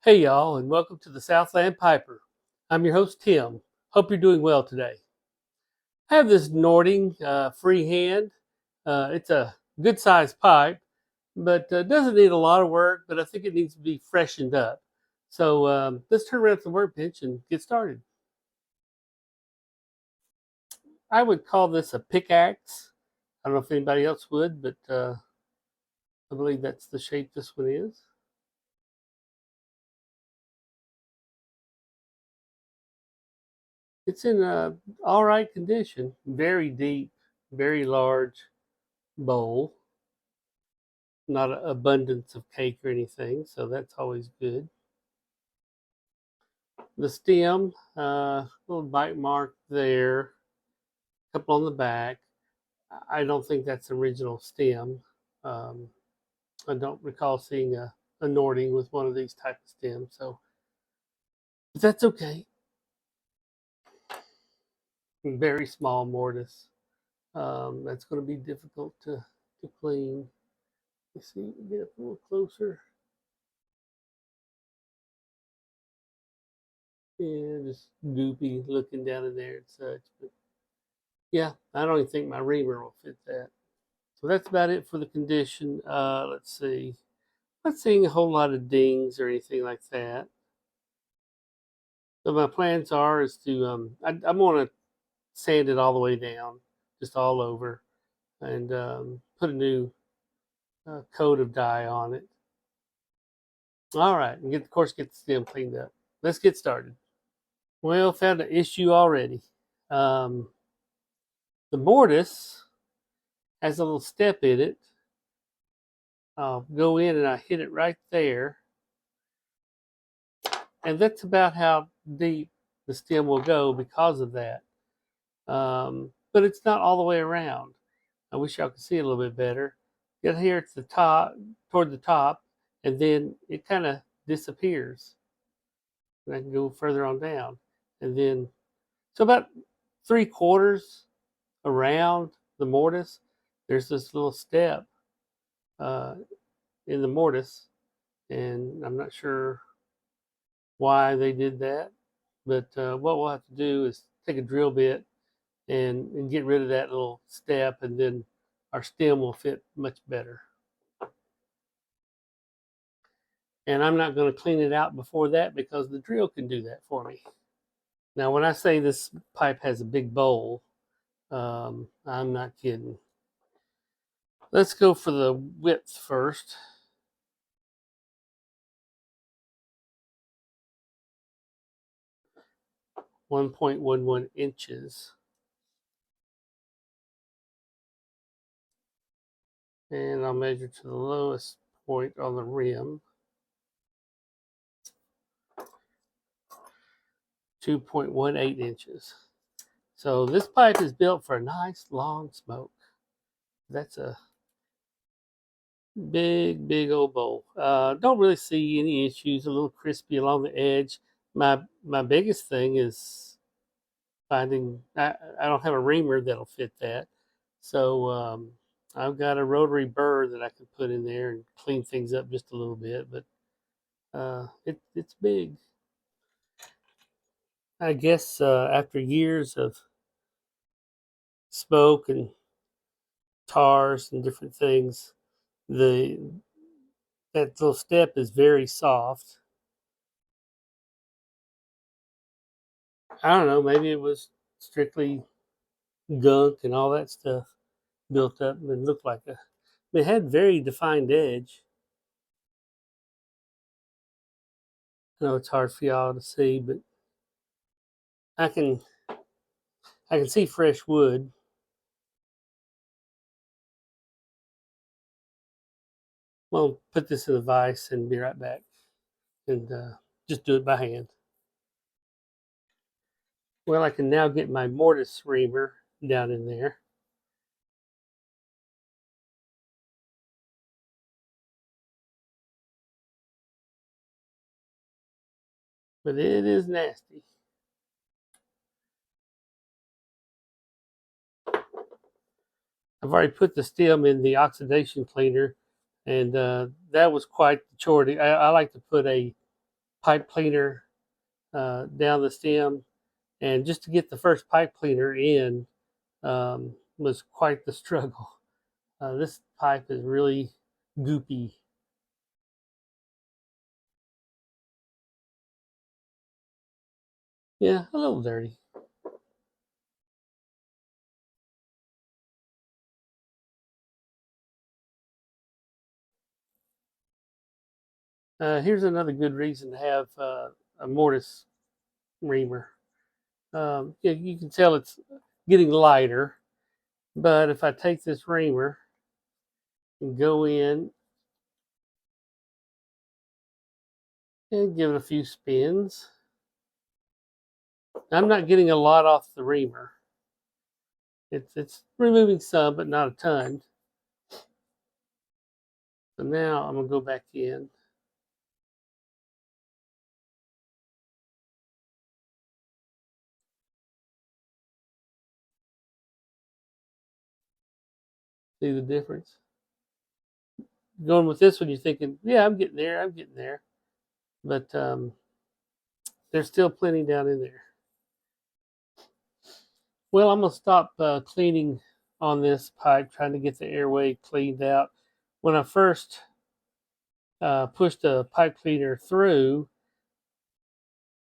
Hey y'all, and welcome to the Southland Piper. I'm your host Tim. Hope you're doing well today. I have this Nording Freehand. It's a good sized pipe, but doesn't need a lot of work, but I think it needs to be freshened up. So let's turn around to the workbench and get started. I would call this a pickaxe. I don't know if anybody else would, but I believe that's the shape this one is. It's in all right condition, very deep, very large bowl. Not an abundance of cake or anything, so that's always good. The stem, little bite mark there, a couple on the back. I don't think that's the original stem. Um, I don't recall seeing a Nording with one of these type of stems, so but that's okay. Very small mortise. That's going to be difficult to clean. Let's see, get up a little closer. Yeah, just goopy looking down in there and such. But yeah, I don't even think my reamer will fit that. So that's about it for the condition. Let's see. Not seeing a whole lot of dings or anything like that. So my plans are is to I'm going to sand it all the way down, just all over, and put a new coat of dye on it. All right, and of course get the stem cleaned up. Let's get started. Well, found an issue already. Um, the mortise has a little step in it. I'll go in and I hit it right there, and that's about how deep the stem will go because of that. But it's not all the way around. I wish y'all could see it a little bit better. Get here at the top, toward the top, and then it kind of disappears. And I can go further on down, and then so about 3/4 around the mortise, there's this little step uh, in the mortise, and I'm not sure why they did that. But what we'll have to do is take a drill bit and get rid of that little step, and then our stem will fit much better. And I'm not going to clean it out before that because the drill can do that for me. Now, when I say this pipe has a big bowl, I'm not kidding. Let's go for the width first. .11 inches. And I'll measure to the lowest point on the rim. 2.18 inches. So this pipe is built for a nice long smoke. That's a big old bowl. Don't really see any issues. A little crispy along the edge. My biggest thing is finding. I don't have a reamer that'll fit that, so I've got a rotary burr that I can put in there and clean things up just a little bit. But it's big. I guess after years of smoke and tars and different things, the that little step is very soft. I don't know, maybe it was strictly gunk and all that stuff built up and looked like it had very defined edge. I know it's hard for y'all to see, but I can I can see fresh wood. Well, put this in a vise and be right back, and just do it by hand. Well, I can now get my mortise reamer down in there. But it is nasty. I've already put the stem in the oxidation cleaner, and that was quite the chore. I like to put a pipe cleaner down the stem, and just to get the first pipe cleaner in was quite the struggle. This pipe is really goopy. Yeah, a little dirty. Here's another good reason to have a mortise reamer. You can tell it's getting lighter, but if I take this reamer and go in and give it a few spins, I'm not getting a lot off the reamer. It's removing some, but not a ton. So now I'm gonna go back in. See the difference? Going with this one, you're thinking, yeah, I'm getting there, I'm getting there. But there's still plenty down in there. Well, I'm going to stop cleaning on this pipe, trying to get the airway cleaned out. When I first pushed the pipe cleaner through,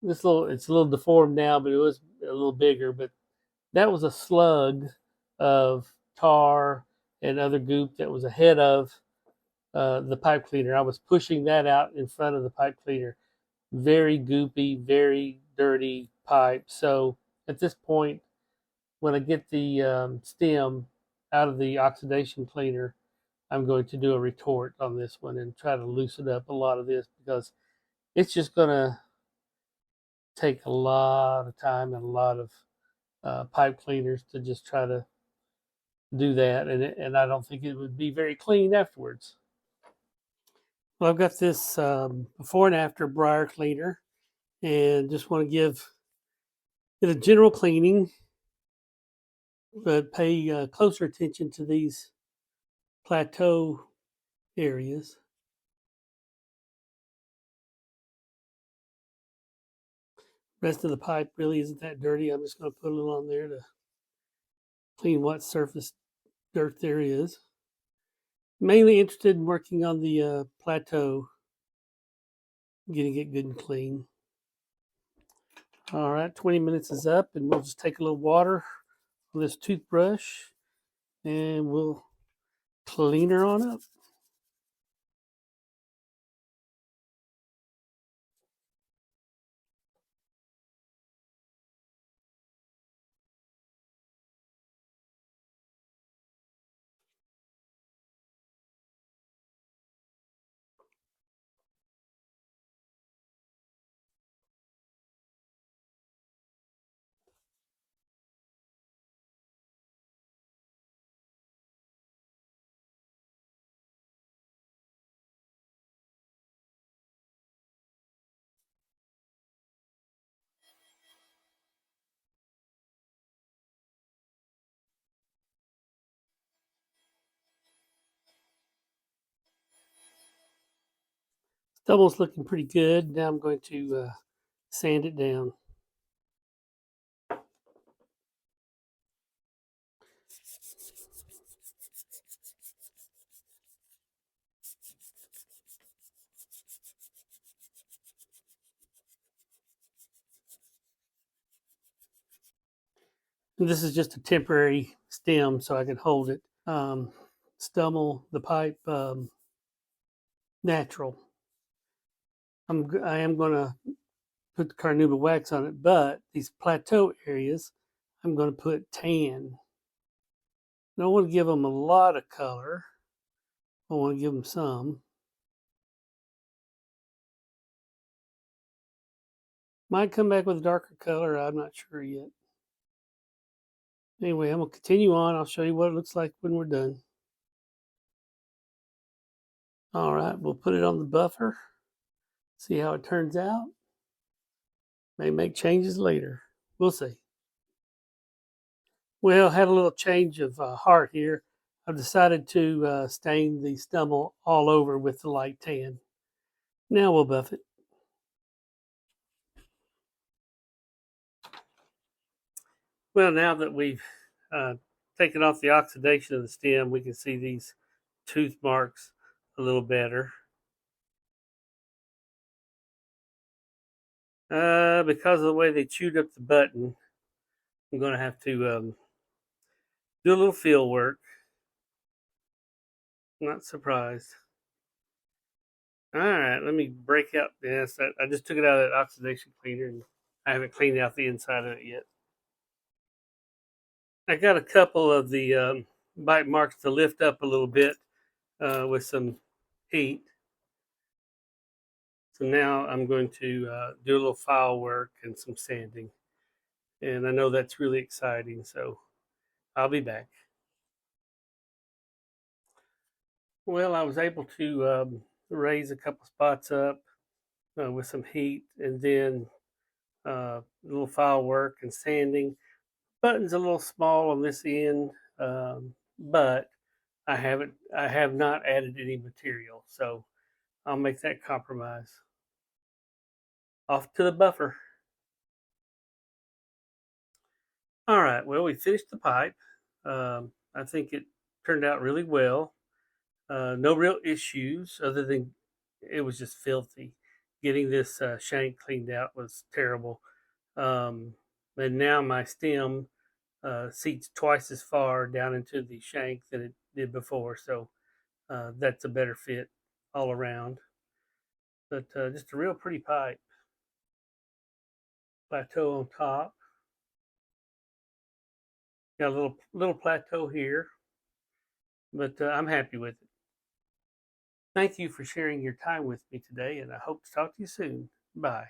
it's a little deformed now, but it was a little bigger. But that was a slug of tar and other goop that was ahead of the pipe cleaner. I was pushing that out in front of the pipe cleaner. Very goopy, very dirty pipe. So at this point, when I get the stem out of the oxidation cleaner, I'm going to do a retort on this one and try to loosen up a lot of this, because it's just going to take a lot of time and a lot of pipe cleaners to just try to do that, and I don't think it would be very clean afterwards. Well, I've got this before and after briar cleaner, and just want to give it a general cleaning, but pay closer attention to these plateau areas. Rest of the pipe really isn't that dirty. I'm just going to put a little on there to clean what surface dirt there is. Mainly interested in working on the plateau, getting it good and clean. All right, 20 minutes is up, and we'll just take a little water on this toothbrush and we'll clean her on up. Stubble's looking pretty good. Now I'm going to sand it down. And this is just a temporary stem so I can hold it. Stubble the pipe natural. I am going to put the carnauba wax on it, but these plateau areas, I'm going to put tan. I don't want to give them a lot of color. I want to give them some. Might come back with a darker color. I'm not sure yet. Anyway, I'm going to continue on. I'll show you what it looks like when we're done. All right, we'll put it on the buffer. See how it turns out. May make changes later. We'll see. Well, had a little change of heart here. I've decided to stain the stubble all over with the light tan. Now we'll buff it. Well, now that we've uh, taken off the oxidation of the stem, we can see these tooth marks a little better. Because of the way they chewed up the button, I'm going to have to do a little field work. Not surprised. All right, let me break out this. I just took it out of that oxidation cleaner, and I haven't cleaned out the inside of it yet. I got a couple of the bite marks to lift up a little bit with some heat. So now I'm going to do a little file work and some sanding. And I know that's really exciting, so I'll be back. Well, I was able to raise a couple spots up with some heat, and then a little file work and sanding. Button's a little small on this end, but I have not added any material, so I'll make that compromise. Off to the buffer. All right, well, we finished the pipe. I think it turned out really well. No real issues other than it was just filthy. Getting this shank cleaned out was terrible. Um, and now my stem seats twice as far down into the shank than it did before. So that's a better fit all around. But just a real pretty pipe. Plateau on top. Got a little plateau here, but I'm happy with it. Thank you for sharing your time with me today, and I hope to talk to you soon. Bye.